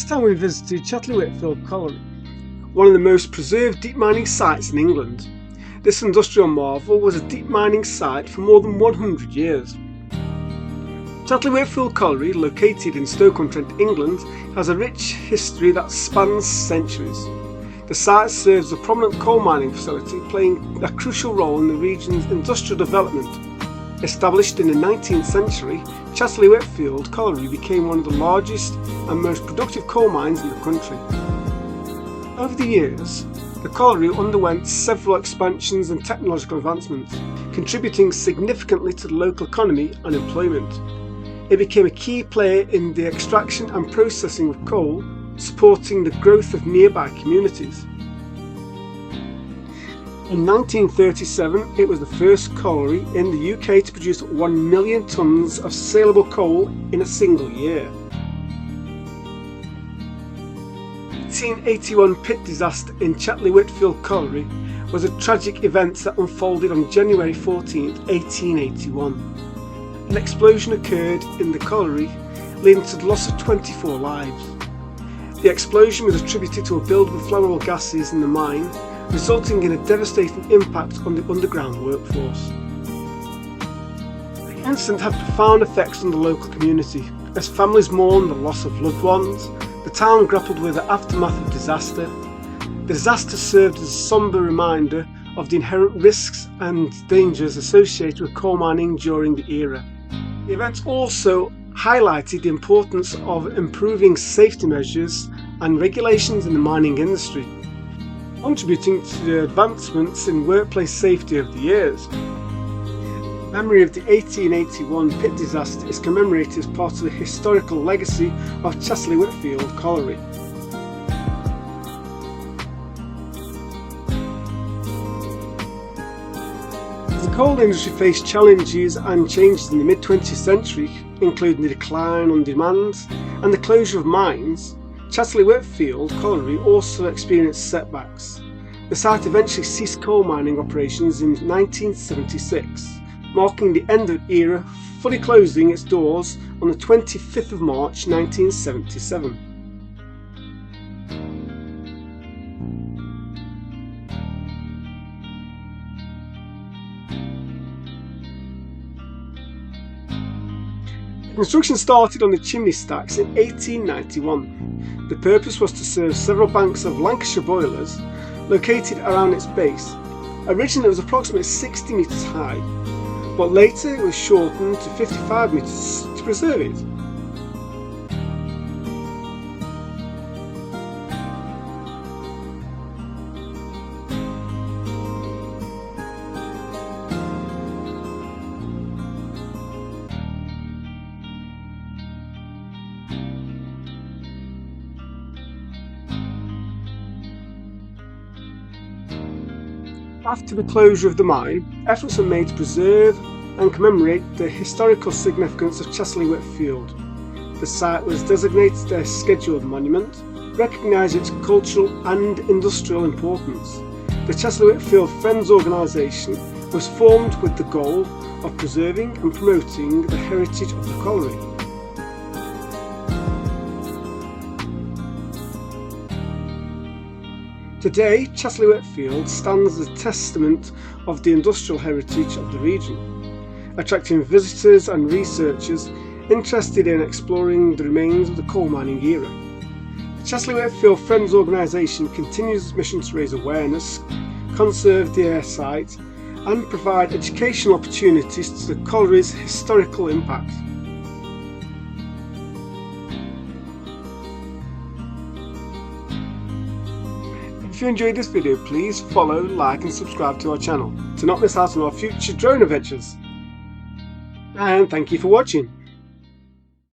This time we visited Chatterley Whitfield Colliery, one of the most preserved deep mining sites in England. This industrial marvel was a deep mining site for more than 100 years. Chatterley Whitfield Colliery, located in Stoke-On-Trent, England, has a rich history that spans centuries. The site serves a prominent coal mining facility, playing a crucial role in the region's industrial development. Established in the 19th century, Chatterley Whitfield Colliery became one of the largest and most productive coal mines in the country. Over the years, the colliery underwent several expansions and technological advancements, contributing significantly to the local economy and employment. It became a key player in the extraction and processing of coal, supporting the growth of nearby communities. In 1937, it was the first colliery in the UK to produce 1 million tonnes of saleable coal in a single year. The 1881 pit disaster in Chatterley Whitfield Colliery was a tragic event that unfolded on January 14, 1881. An explosion occurred in the colliery, leading to the loss of 24 lives. The explosion was attributed to a buildup of flammable gases in the mine, resulting in a devastating impact on the underground workforce. The incident had profound effects on the local community. As families mourned the loss of loved ones, the town grappled with the aftermath of disaster. The disaster served as a sombre reminder of the inherent risks and dangers associated with coal mining during the era. The event also highlighted the importance of improving safety measures and regulations in the mining industry, contributing to the advancements in workplace safety over the years. The memory of the 1881 pit disaster is commemorated as part of the historical legacy of Chatterley Whitfield Colliery. The coal industry faced challenges and changes in the mid-20th century, including the decline on demand and the closure of mines. Chatterley Whitfield Colliery also experienced setbacks. The site eventually ceased coal mining operations in 1976, marking the end of the era, fully closing its doors on the 25th of March 1977. Construction started on the chimney stacks in 1891. The purpose was to serve several banks of Lancashire boilers located around its base. Originally it was approximately 60 metres high, but later it was shortened to 55 metres to preserve it. After the closure of the mine, efforts were made to preserve and commemorate the historical significance of Chatterley Whitfield. The site was designated a scheduled monument, recognising its cultural and industrial importance. The Chatterley Whitfield Friends organisation was formed with the goal of preserving and promoting the heritage of the colliery. Today, Chatterley Whitfield stands as a testament of the industrial heritage of the region, attracting visitors and researchers interested in exploring the remains of the coal mining era. The Chatterley Whitfield Friends organisation continues its mission to raise awareness, conserve the site, and provide educational opportunities to the colliery's historical impact. If you enjoyed this video, please follow, like and subscribe to our channel to not miss out on our future drone adventures. And thank you for watching.